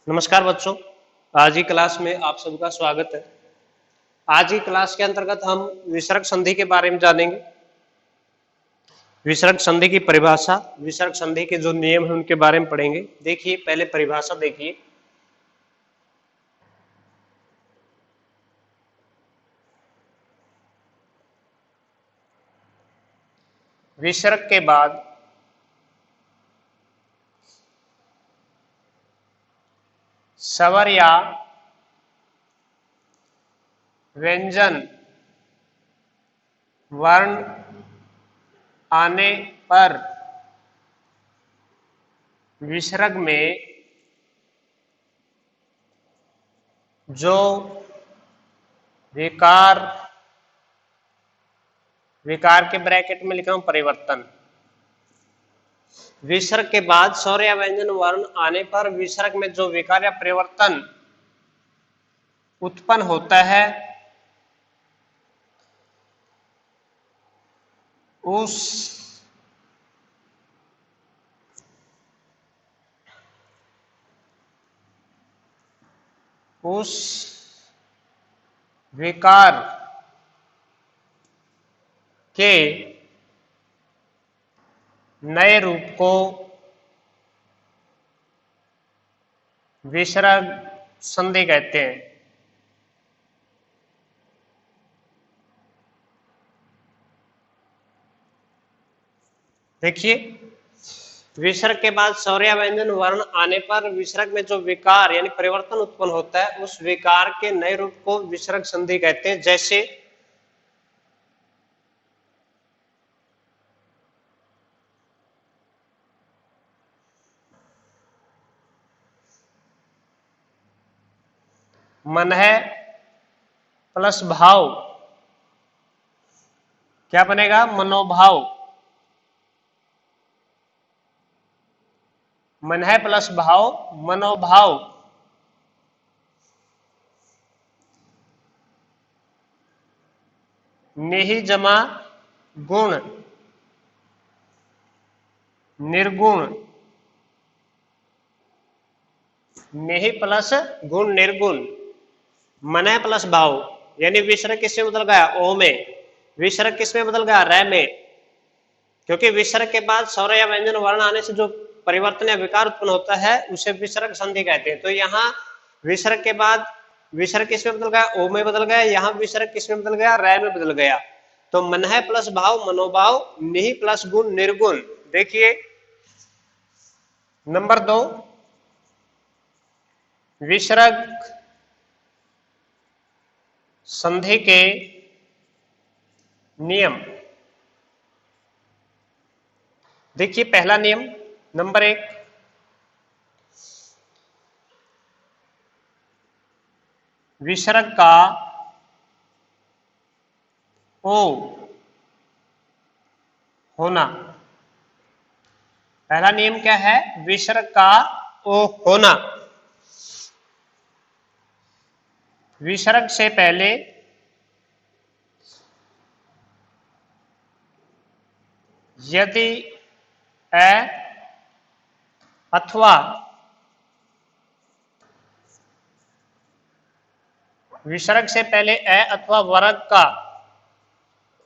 नमस्कार बच्चों। आज की क्लास में आप सबका स्वागत है। आज की क्लास के अंतर्गत हम विसर्ग संधि के बारे में जानेंगे। विसर्ग संधि की परिभाषा, विसर्ग संधि के जो नियम हैं उनके बारे में पढ़ेंगे। देखिए, पहले परिभाषा देखिए। विसर्ग के बाद स्वर या व्यंजन वर्ण आने पर विसर्ग में जो विकार के ब्रैकेट में लिखा हूं परिवर्तन, विसर्ग के बाद स्वर या व्यंजन वर्ण आने पर विसर्ग में जो विकार या परिवर्तन उत्पन्न होता है उस विकार के नए रूप को विसर्ग संधि कहते हैं। देखिए, विसर्ग के बाद स्वर या व्यंजन वर्ण आने पर विसर्ग में जो विकार यानी परिवर्तन उत्पन्न होता है उस विकार के नए रूप को विसर्ग संधि कहते हैं। जैसे मन है प्लस भाव, क्या बनेगा? मनोभाव। मन है प्लस भाव, मनोभाव। नेहि जमा गुण, निर्गुण। नेहि प्लस गुण निर्गुण, मन है प्लस भाव, यानी विसर्ग किसमें बदल गया? ओ में। विसर्ग किसमें बदल गया? रै में। क्योंकि विसर्ग के बाद स्वर या व्यंजन वर्ण आने से जो परिवर्तन या विकार उत्पन्न होता है उसे विसर्ग संधि कहते हैं। तो यहाँ विसर्ग के बाद विसर्ग किसमें बदल गया? ओ में बदल गया। यहाँ विसर्ग किसमें बदल गया? रै में बदल गया। तो मन है प्लस भाव मनोभाव, निहि प्लस गुण निर्गुण। देखिए नंबर 2, विसर्ग संधि के नियम। देखिए पहला नियम, नंबर 1, विसर्ग का ओ होना। पहला नियम क्या है? विसर्ग का ओ होना। विसर्ग से पहले यदि ए अथवा विसर्ग से पहले ए अथवा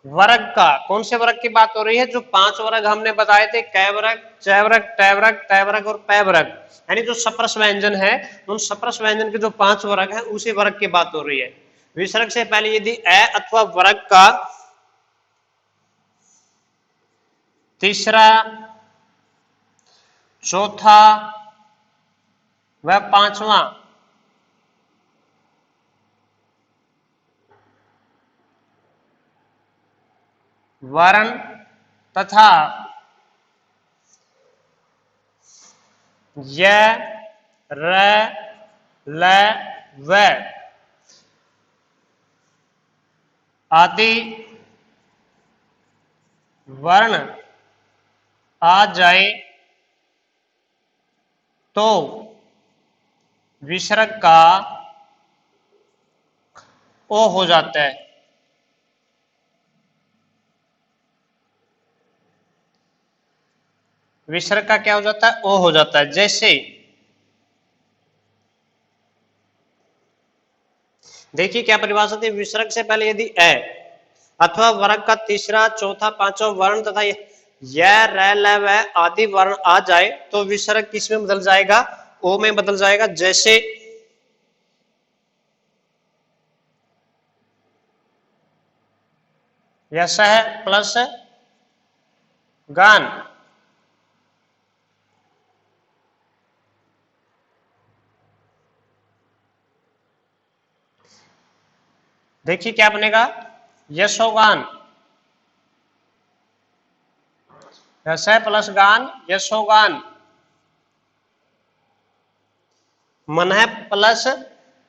वर्ग का कौन से वर्ग की बात हो रही है? जो 5 वर्ग हमने बताए थे, कै वर्ग, चय वर्ग, टय वर्ग, तय वर्ग और पै वर्ग, यानी जो सप्रस व्यंजन है उन सप्रस व्यंजन के जो 5 वर्ग है उसी वर्ग की बात हो रही है। विसर्ग से पहले यदि ए अथवा वर्ग का तीसरा, चौथा व 5वां वर्ण तथा य, र, ल, व आदि वर्ण आ जाए तो विसर्ग का ओ हो जाता है। विसर्ग का क्या हो जाता है? ओ हो जाता है। जैसे देखिए क्या परिभाषा थी, विसर्ग से पहले यदि ए अथवा वर्ग का तीसरा चौथा पांचवा वर्ण तथा य र ल व आदि वर्ण आ जाए तो विसर्ग किस में बदल जाएगा, ओ में बदल जाएगा। जैसे यशः प्लस गान, देखिए क्या बनेगा, यशोगान, यशः प्लस गान यशोगान। मनः प्लस,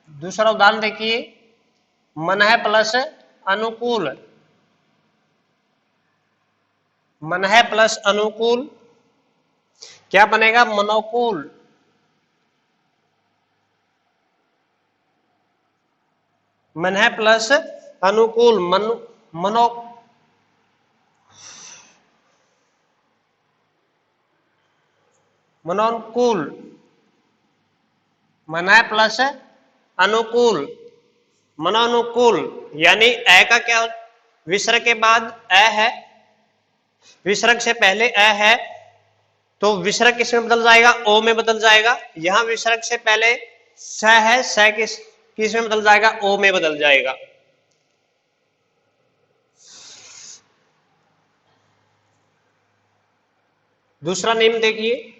दूसरा उदाहरण देखिए, मनः प्लस अनुकूल, मनः प्लस अनुकूल क्या बनेगा, मनोकूल। मनः प्लस अनुकूल मनो मनोनुकूल, मनः प्लस अनुकूल मनोनुकूल। यानी ए का क्या, विसर्ग के बाद ए है, विसर्ग से पहले ए है तो विसर्ग किस में बदल जाएगा, ओ में बदल जाएगा। यहां विसर्ग से पहले स है, स किस में बदल जाएगा, ओ में बदल जाएगा। दूसरा नियम देखिए,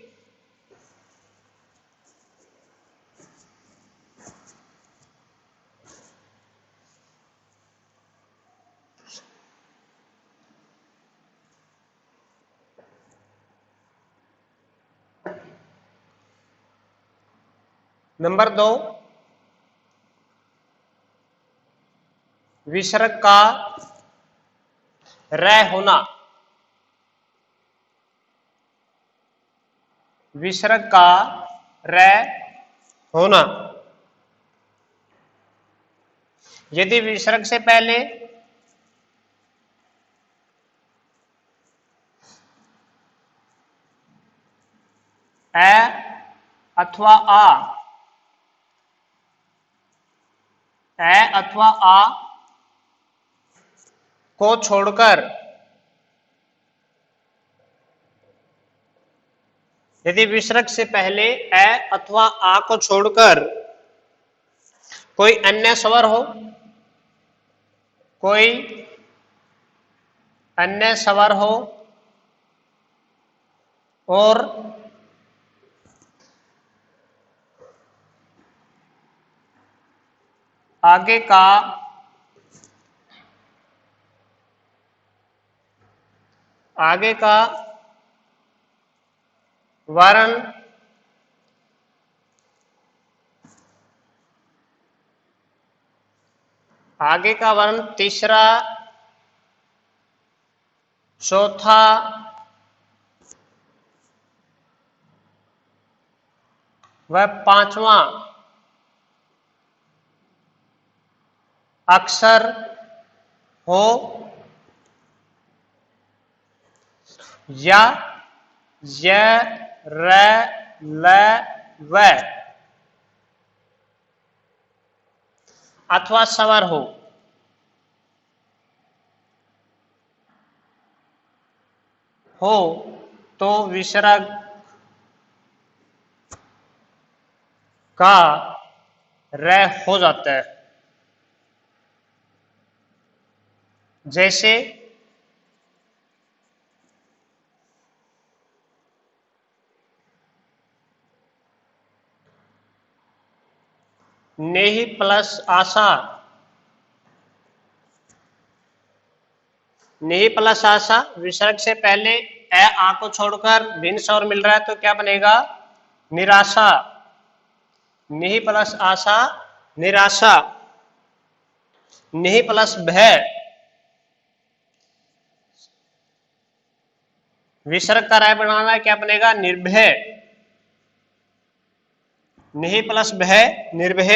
नंबर 2, विसर्ग का र होना, विसर्ग का र होना। यदि विसर्ग से पहले ए अथवा आ, ए अथवा आ को छोड़कर, यदि विसर्ग से पहले ए अथवा आ को छोड़कर कोई अन्य स्वर हो, कोई अन्य स्वर हो और आगे का वर्ण तीसरा चौथा व पांचवा अक्षर हो या य र ल व अथवा स्वर हो तो विसर्ग का र हो जाता है। जैसे नेहि प्लस आशा, नेहि प्लस आशा, विसर्ग से पहले ए आ को छोड़कर भिन्न स्वर मिल रहा है तो क्या बनेगा, निराशा। नेहि प्लस आशा निराशा। नेहि प्लस भय, विसर्ग का राय बनाना है, क्या बनेगा, निर्भय। नेहि प्लस भय निर्भय।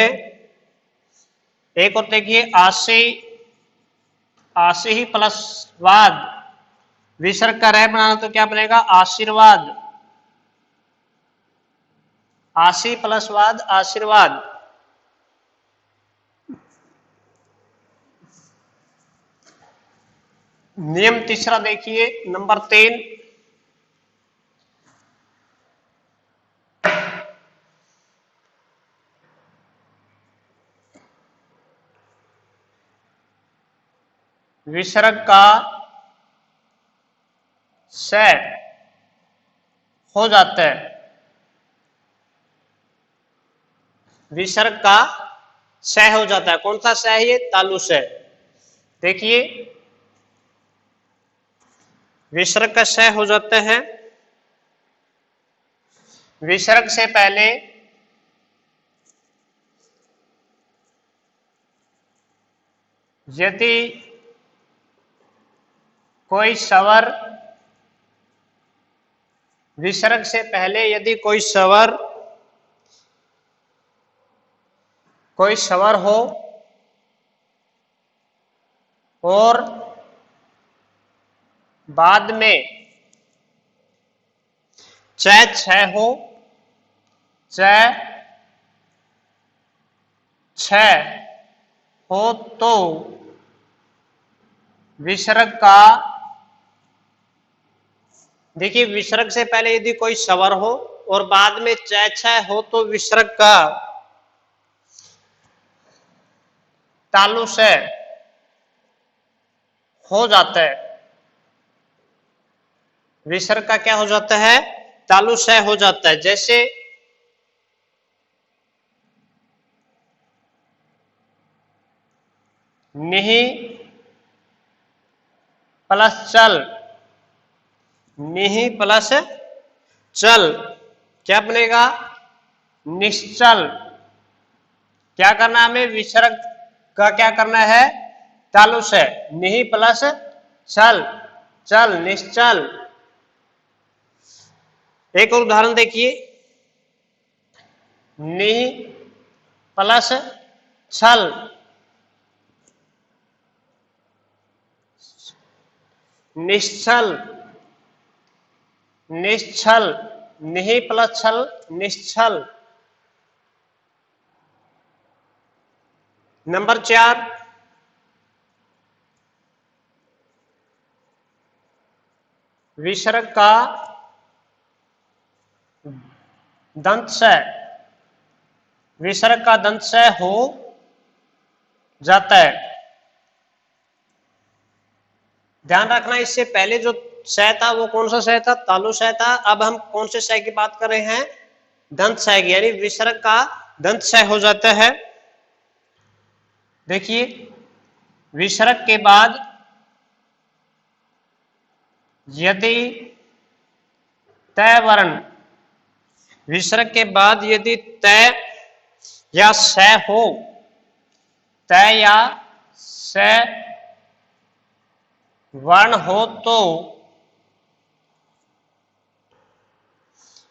एक और देखिए, आसे, आसे ही प्लस वाद, विसर्ग का राय बनाना तो क्या बनेगा, आशीर्वाद। आशी प्लस वाद आशीर्वाद। नियम तीसरा देखिए, नंबर 3, विसर्ग का स हो जाता है। विसर्ग का स हो जाता है। कौन सा स है ये? तालु स। देखिए, विसर्ग का स हो जाता है। विसर्ग से पहले यदि कोई स्वर, विसर्ग से पहले यदि कोई स्वर हो और बाद में च छ हो, च छ हो, तो विसर्ग का, देखिए विसर्ग से पहले यदि कोई स्वर हो और बाद में च छ हो तो विसर्ग का तालु से हो जाता है। विसर्ग का क्या हो जाता है? तालु से हो जाता है। जैसे निहि प्लस चल, निहि प्लस चल क्या बनेगा? निश्चल। क्या करना है हमें? विसर्ग का क्या करना है? तालु से। निहि प्लस चल, चल, निश्चल। एक और उदाहरण देखिए, निहि प्लस छल, निश्चल, निश्चल, निहि प्लस छल, निश्चल। नंबर 4, विसर्ग का दंत से, विसर्ग का दंत से हो जाता है। ध्यान रखना, इससे पहले जो स था वो कौन सा स था? तालु स था। अब हम कौन से स की बात कर रहे हैं? दंत स की, यानी विसर्ग का दंत स हो जाता है। देखिए, विसर्ग के बाद यदि तय वर्ण, विसर्ग के बाद यदि तय या स हो, तय या स वर्ण हो तो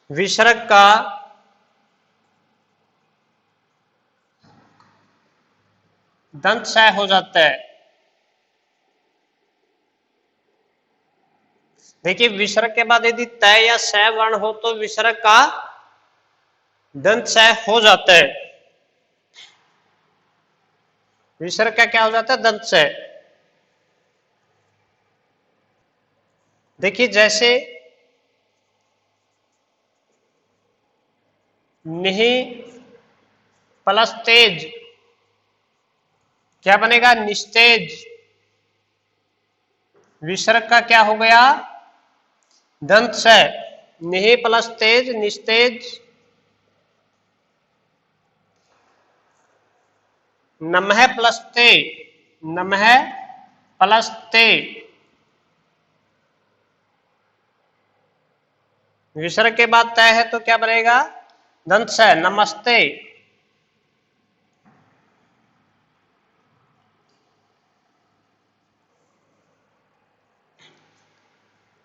विसर्ग का दंत स हो जाता है। देखिए, विसर्ग के बाद यदि तय या स वर्ण हो तो विसर्ग का दंत स हो जाता है। विसर्ग का क्या हो जाता है? दंत स। देखिए, जैसे निहि प्लस तेज क्या बनेगा? निस्तेज। विसर्ग का क्या हो गया? दंत स। निहि प्लस तेज, निस्तेज। नमः प्लस ते, नमः प्लस ते, विसर्ग के बाद तय है तो क्या बनेगा? दंत स, नमस्ते।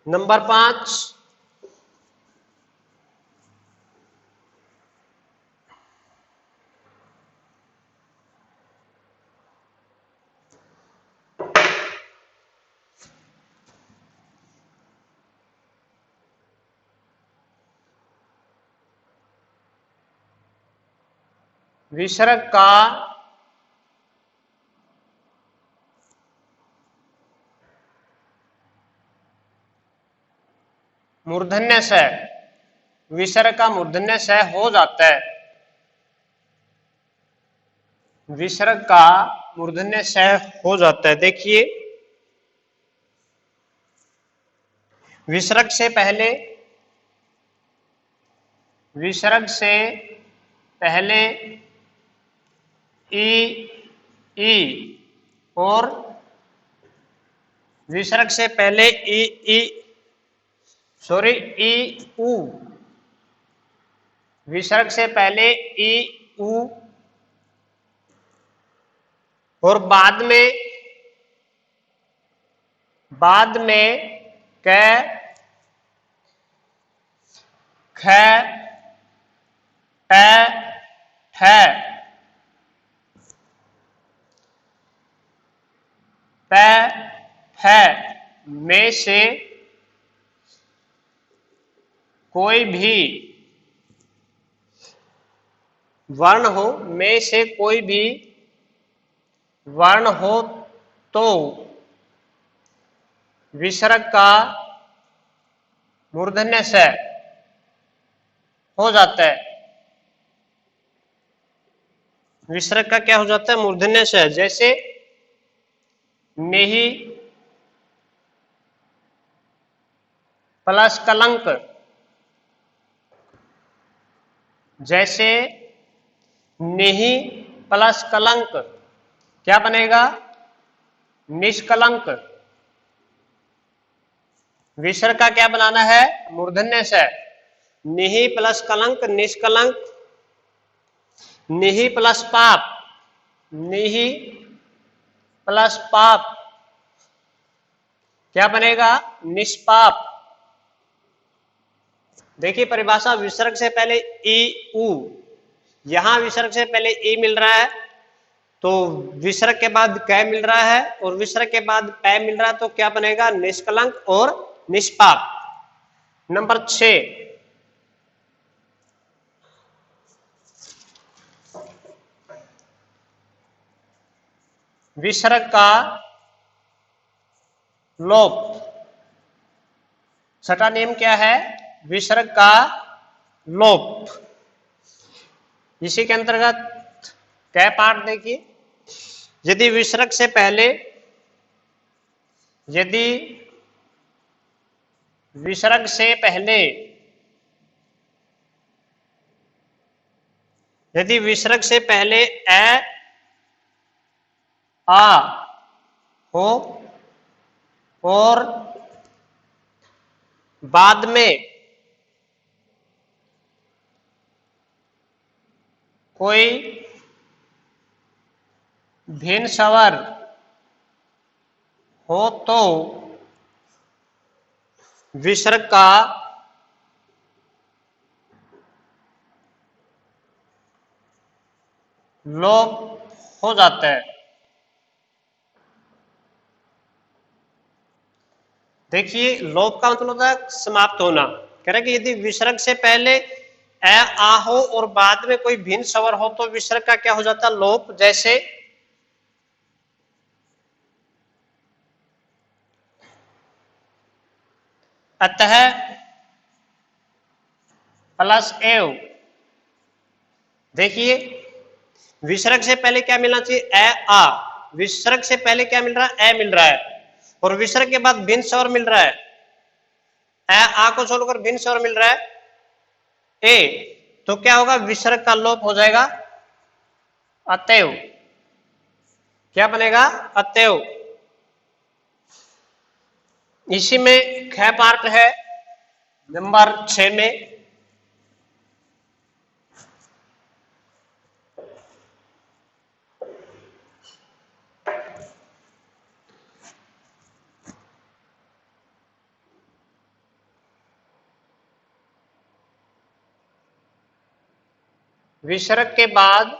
नंबर 5, विसर्ग का मूर्धन्य स, विसर्ग का मूर्धन्य स हो जाता है, विसर्ग का मूर्धन्य स हो जाता है। देखिए विसर्ग से पहले, विसर्ग से पहले ई और विसर्ग से पहले ई ऊ, विसर्ग से पहले ई ऊ और बाद में क ख प ठ, प फ में से कोई भी वर्ण हो, में से कोई भी वर्ण हो तो विसर्ग का मूर्धन्य स हो जाता है। विसर्ग का क्या हो जाता है? मूर्धन्य स। जैसे नेही प्लस कलंक, जैसे नेही प्लस कलंक क्या बनेगा? निष्कलंक। विसर्ग का क्या बनाना है? मूर्धन्य स। निहि प्लस कलंक निष्कलंक, निहि प्लस पाप, निहि प्लस पाप क्या बनेगा? निष्पाप। देखिए परिभाषा, विसर्ग से पहले ई ऊ, यहां विसर्ग से पहले ई मिल रहा है तो विसर्ग के बाद क मिल रहा है और विसर्ग के बाद पै मिल रहा है, तो क्या बनेगा? निष्कलंक और निष्पाप। नंबर 6, विसर्ग का लोप। छठा नियम क्या है? विसर्ग का लोप। इसी के अंतर्गत कै पाठ देखिए, यदि विसर्ग से पहले, यदि विसर्ग से पहले, यदि विसर्ग से पहले ए आ हो और बाद में कोई भिन्न स्वर हो तो विसर्ग का लोप हो जाता है। देखिए लोप का मतलब होता है समाप्त होना। कह रहे कि यदि विसर्ग से पहले ए आ हो और बाद में कोई भिन्न स्वर हो तो विसर्ग का क्या हो जाता है? लोप। जैसे अतः प्लस एव। देखिए विसर्ग से पहले क्या मिलना चाहिए? ए आ। विसर्ग से पहले क्या मिल रहा है? ए मिल रहा है और विसर्ग के बाद भिन्न स्वर मिल रहा है, ए आ को छोड़कर भिन्न स्वर मिल रहा है ए, तो क्या होगा? विसर्ग का लोप हो जाएगा अतएव। क्या बनेगा? अतएव। इसी में ख पार्ट है नंबर 6 में। विसर्ग के बाद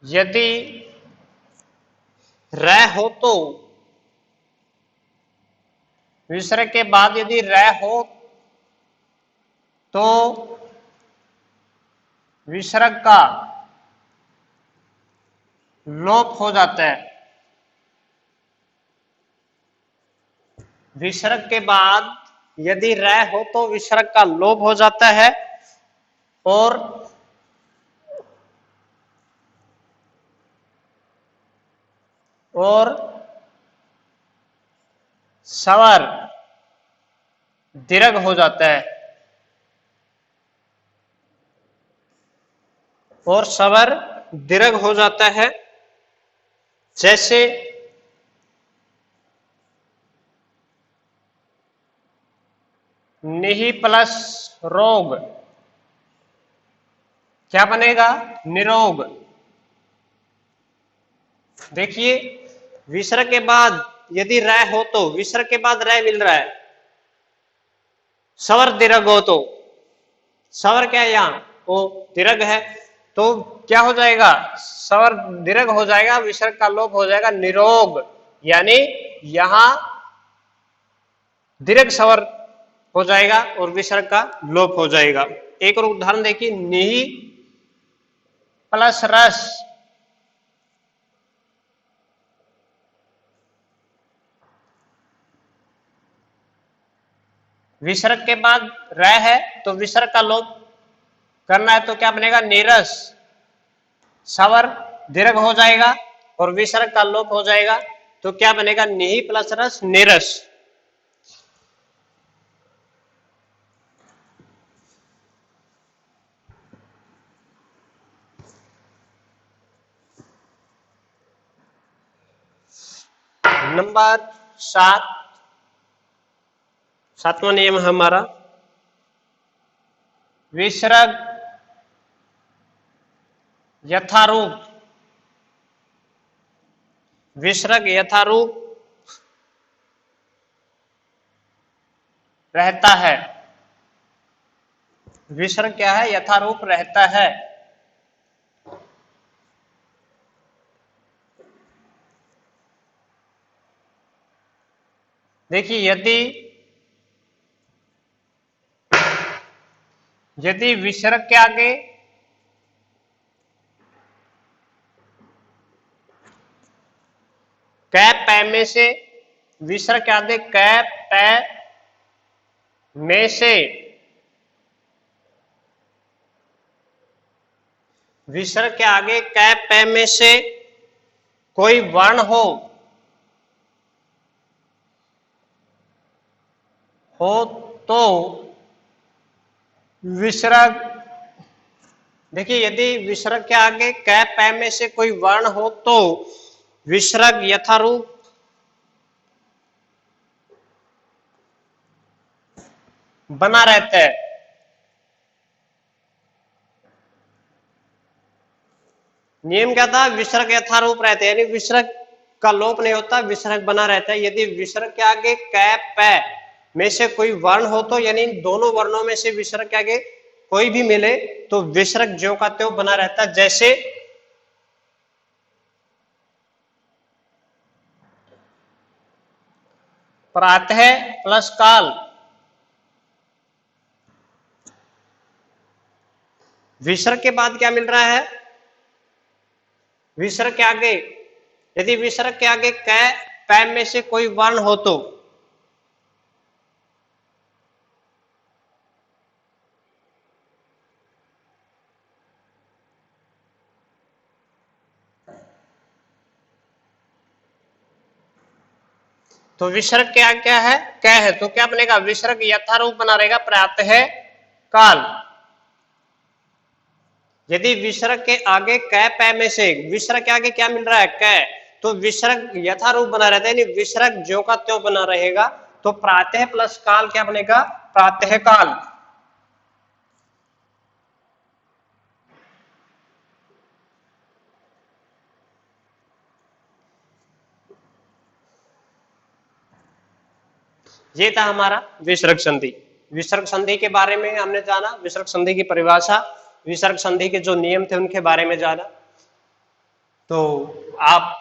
यदि र हो तो, विसर्ग के बाद यदि र हो तो विसर्ग का लोप हो जाता है। विसर्ग के बाद यदि रै हो तो विसर्ग का लोप हो जाता है और स्वर दीर्घ हो जाता है और स्वर दीर्घ हो जाता है। जैसे निहि प्लस रोग क्या बनेगा? निरोग। देखिए विसर्ग के बाद यदि रै हो तो विसर्ग के बाद रै मिल रहा है, स्वर दीर्घ हो तो स्वर क्या है यहां? वो दीर्घ है तो क्या हो जाएगा? स्वर दीर्घ हो जाएगा, विसर्ग का लोप हो जाएगा, निरोग। यानी यहां दीर्घ स्वर हो जाएगा और विसर्ग का लोप हो जाएगा। एक और उदाहरण देखिए, निहि प्लस रस विसर्ग के बाद रै है तो विसर्ग का लोप करना है तो क्या बनेगा? नीरस। स्वर दीर्घ हो जाएगा और विसर्ग का लोप हो जाएगा तो क्या बनेगा? निहि प्लस रस नीरस। नंबर 7वां नियम है हमारा, विसर्ग यथारूप। विसर्ग यथारूप रहता है। विसर्ग क्या है? यथारूप रहता है। देखिए यदि विसर्ग के आगे कै पै में से, विसर्ग के आगे कै पै में से विसर्ग के आगे कै पै में से कोई वर्ण हो तो विसर्ग, देखिए यदि विसर्ग के आगे कै पै में से कोई वर्ण हो तो विसर्ग यथारूप बना रहता है। नियम क्या था? विसर्ग यथारूप रहते हैं, यानी विसर्ग का लोप नहीं होता, विसर्ग बना रहता है। यदि विसर्ग के आगे कै पै में से कोई वर्ण हो तो, यानी दोनों वर्णों में से विसर्ग के आगे कोई भी मिले तो विसर्ग ज्यों का त्यों बना रहता है। जैसे प्रातः प्लस काल, विसर्ग के बाद क्या मिल रहा है? विसर्ग के आगे, यदि विसर्ग के आगे कै पै में से कोई वर्ण हो तो विसर्ग क्या क्या है? कै है तो क्या बनेगा? विसर्ग यथारूप बना रहेगा, प्रातः काल। यदि विसर्ग के आगे कै पै में से, विसर्ग के आगे क्या मिल रहा है? कै, तो विसर्ग यथारूप बना रहता है, यानी विसर्ग ज्यों का त्यों बना रहेगा। तो प्रातः प्लस काल क्या बनेगा? प्रातः काल। ये था हमारा विसर्ग संधि। विसर्ग संधि के बारे में हमने जाना, विसर्ग संधि की परिभाषा, विसर्ग संधि के जो नियम थे उनके बारे में जाना। तो आप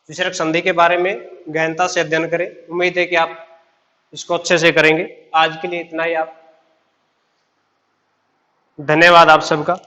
विसर्ग संधि के बारे में गहनता से अध्ययन करें। उम्मीद है कि आप इसको अच्छे से करेंगे। आज के लिए इतना ही। आप धन्यवाद आप सबका।